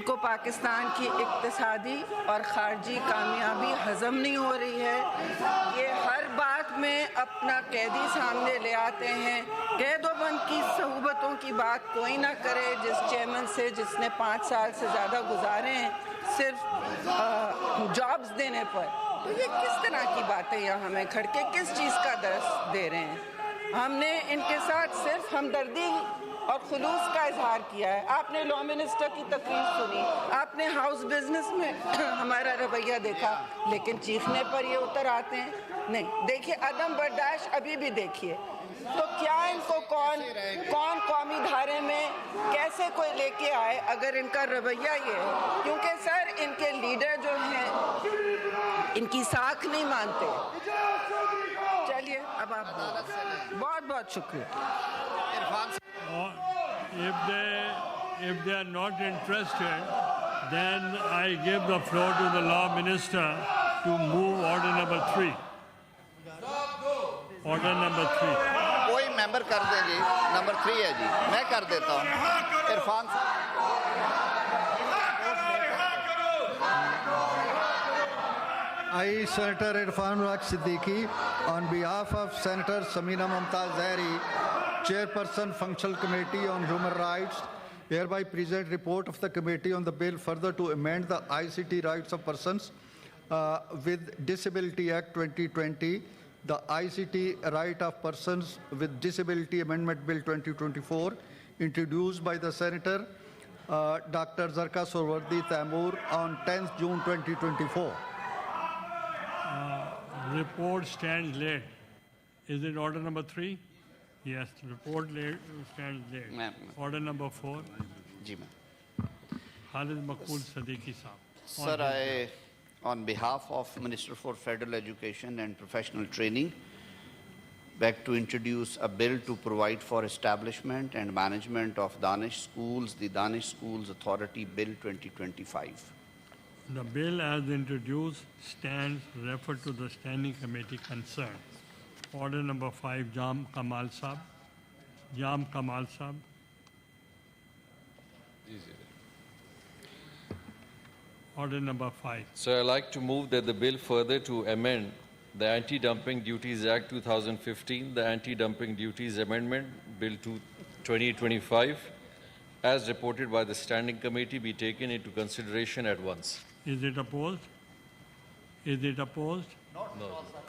کو پاکستان کی اقتصادی اور خارجی کامیابی ہضم نہیں ہو رہی ہے. یہ ہر بات میں اپنا قیدی سامنے لے آتے ہیں. قید و بند کی صعوبتوں کی بات کوئی نہ کرے جس چیئرمین سے جس نے 5 سال سے زیادہ گزارے ہیں صرف جابز دینے پر. تو یہ کس طرح کی باتیں یہاں ہمیں کھڑ کے کس چیز کا درس دے رہے ہیں؟ ہم نے ان کے ساتھ صرف ہمدردی اور خلوص کا اظہار کیا ہے. آپ نے لا منسٹر کی تقریر سنی, آپ نے ہاؤس بزنس میں ہمارا رویہ دیکھا, لیکن چیخنے پر یہ اتر آتے ہیں. نہیں, دیکھیے عدم برداشت ابھی بھی دیکھیے. تو کیا ان کو کون قومی دھارے میں کیسے کوئی لے کے آئے اگر ان کا رویہ یہ ہے؟ کیونکہ سر ان کے لیڈر جو ہیں ان کی ساکھ نہیں مانتے. چلیے اب آپ بہت بہت شکریہ. If they are not interested, then I give the floor to the Law Minister to move order number 3. Order number 3. کوئی ممبر کر دیں جی. نمبر 3 ہے جی, میں کر دیتا ہوں. Irfan I, Senator Irfan Ulaq Siddiqui, on behalf of Senator Samina Mumtaz Zaheri, Chairperson Functional Committee on Human Rights, hereby present report of the committee on the bill further to amend the ICT Rights of Persons with Disability Act 2020, the ICT Right of Persons with Disability Amendment Bill 2024, introduced by the Senator Dr. Zarka Sorwardi Taimur on 10th June 2024. Report stands late. Is it order number 3? Yes, report late stands late. Order number 4. G ma'am. Khalid Makul Siddiqui Saab. Sir, I, on behalf of Minister for Federal Education and Professional Training, beg to introduce a bill to provide for establishment and management of Danish schools, the Danish Schools Authority Bill 2025. The bill as introduced stands referred to the Standing Committee concerned. Order number 5, Jam Kamal Saab. Jam Kamal Saab. Order number 5. So I'd like to move that the bill further to amend the Anti-Dumping Duties Act 2015, the Anti-Dumping Duties Amendment Bill 2025, as reported by the Standing Committee, be taken into consideration at once. Is it opposed? Is it opposed? No.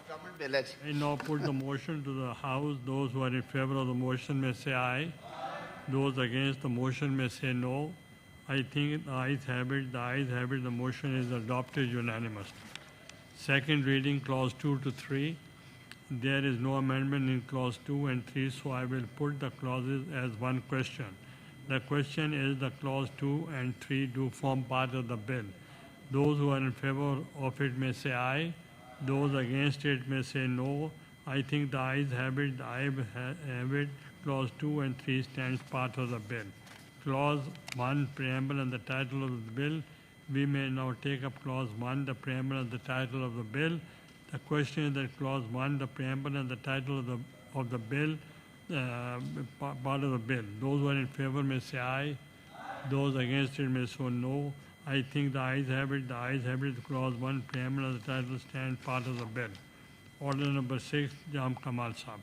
Government bill. I now put the motion to the House. Those who are in favor of the motion may say aye. Those against the motion may say no. I think the ayes have it. The ayes have it. The motion is adopted unanimously. Second reading, clause 2 to 3. There is no amendment in clause 2 and 3, so I will put the clauses as one question. The question is the clause 2 and 3 do form part of the bill. Those who are in favor of it may say aye. Those against it may say no. I think the ayes have it. The ayes have it. Clause 2 and 3 stands part of the bill. Clause 1, preamble and the title of the bill. We may now take up clause 1, the preamble and the title of the bill. The question is that clause 1, the preamble and the title of the bill, part of the bill. Those who are in favor may say aye. Those against it may say no. I think the ayes have it. The ayes have it. Clause 1, preamble and the title stand part of the bill. Order number 6, Jam Kamal Saab.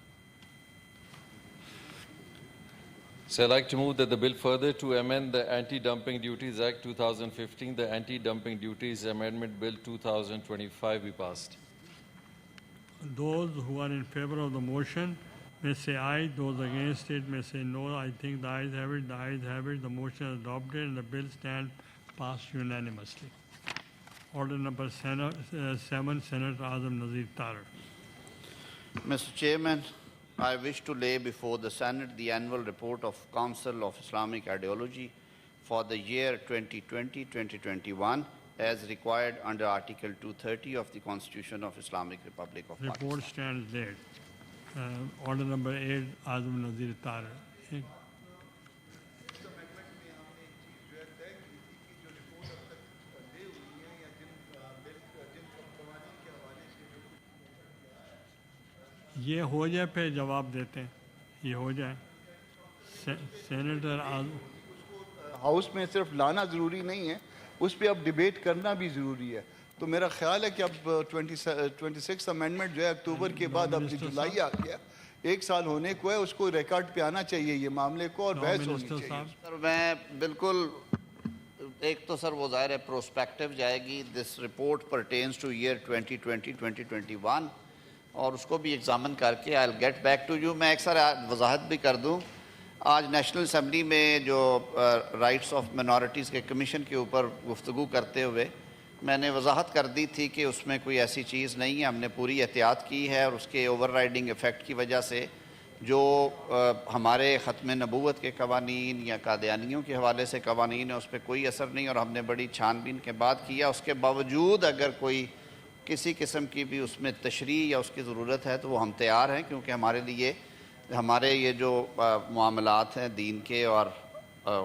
So I'd like to move that the bill further to amend the Anti-Dumping Duties Act 2015, the Anti-Dumping Duties Amendment Bill 2025 be passed. Those who are in favor of the motion may say aye. Those against it may say no. I think the ayes have it. The ayes have it. The motion is adopted and the bill stands passed unanimously. Order number 7, Senator Azam Nazir Tarar. Mr. Chairman, I wish to lay before the Senate the annual report of Council of Islamic Ideology for the year 2020-2021 as required under Article 230 of the Constitution of Islamic Republic of Pakistan. Report stands late. Order number 8, Azam Nazir Tarar. یہ ہو جائے پھر جواب دیتے ہیں. یہ ہو جائے. Senator house میں صرف لانا ضروری نہیں ہے, اس پہ اب ڈیبیٹ کرنا بھی ضروری ہے. تو میرا خیال ہے کہ اب 26 امینڈمنٹ جو ہے اکتوبر کے بعد اب جولائی آ گیا, 1 سال ہونے کو ہے, اس کو ریکارڈ پہ آنا چاہیے یہ معاملے کو, اور بحث ہونی چاہیے. سر میں بالکل, ایک تو سر وہ ظاہر ہے پروسپیکٹو جائے گی, this report pertains to year 2020-2021, اور اس کو بھی ایگزامن کر کے I will get back to you. میں ایک سر وضاحت بھی کر دوں, آج نیشنل اسمبلی میں جو رائٹس آف منورٹیز کے کمیشن کے اوپر گفتگو کرتے ہوئے میں نے وضاحت کر دی تھی کہ اس میں کوئی ایسی چیز نہیں ہے, ہم نے پوری احتیاط کی ہے, اور اس کے اوور رائڈنگ ایفیکٹ کی وجہ سے جو ہمارے ختم نبوت کے قوانین یا قادیانیوں کے حوالے سے قوانین ہیں اس پہ کوئی اثر نہیں, اور ہم نے بڑی چھان بین کے بعد کیا. اس کے باوجود اگر کوئی کسی قسم کی بھی اس میں تشریح یا اس کی ضرورت ہے تو وہ ہم تیار ہیں, کیونکہ ہمارے لیے ہمارے یہ جو معاملات ہیں دین کے اور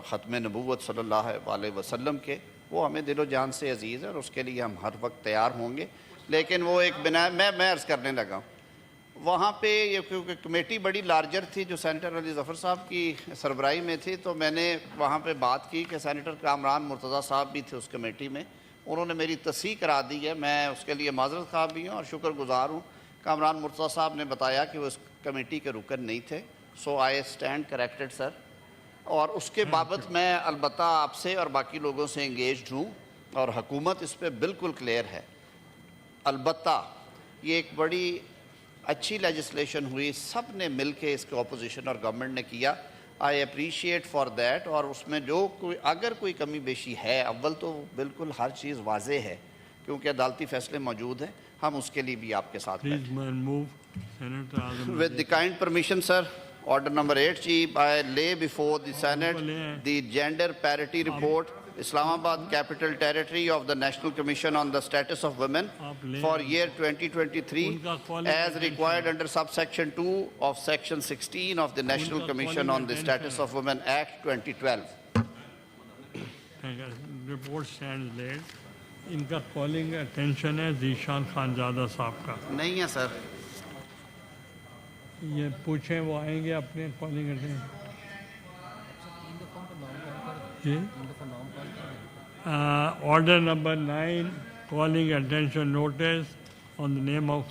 ختم نبوت صلی اللہ علیہ وسلم کے, وہ ہمیں دل و جان سے عزیز ہے, اور اس کے لیے ہم ہر وقت تیار ہوں گے. لیکن وہ ایک بنا میں عرض کرنے لگا ہوں, وہاں پہ یہ کیونکہ کمیٹی بڑی لارجر تھی جو سینیٹر علی ظفر صاحب کی سربراہی میں تھی, تو میں نے وہاں پہ بات کی کہ سینیٹر کامران مرتضیٰ صاحب بھی تھے اس کمیٹی میں, انہوں نے میری تصحیح کرا دی ہے, میں اس کے لیے معذرت خواہ بھی ہوں اور شکر گزار ہوں. کامران مرتضیٰ صاحب نے بتایا کہ وہ اس کمیٹی کے رکن نہیں تھے, سو آئی اسٹینڈ کریکٹڈ سر, اور اس کے بابت میں البتہ آپ سے اور باقی لوگوں سے انگیجڈ ہوں, اور حکومت اس پہ بالکل کلیئر ہے. البتہ یہ ایک بڑی اچھی لیجسلیشن ہوئی, سب نے مل کے اس کے اپوزیشن اور گورنمنٹ نے کیا, آئی اپریشیٹ فار دیٹ. اور اس میں جو اگر کوئی کمی بیشی ہے, اول تو بالکل ہر چیز واضح ہے کیونکہ عدالتی فیصلے موجود ہیں, ہم اس کے لیے بھی آپ کے ساتھ ہیں. With the kind permission, sir, order number 8 Chief, I lay before the Senate the gender parity report, Islamabad Capital Territory of the National Commission on the Status of Women for year 2023 as required under subsection 2 of section 16 of the National Commission on the Status of Women Act 2012. Report stands laid. ان کا calling attention ہے ذیشان خانزادہ صاحب کا. نہیں ہے سر. یہ پوچھیں, وہ آئیں گے اپنے calling attention. Order number 9, calling attention notice on the name of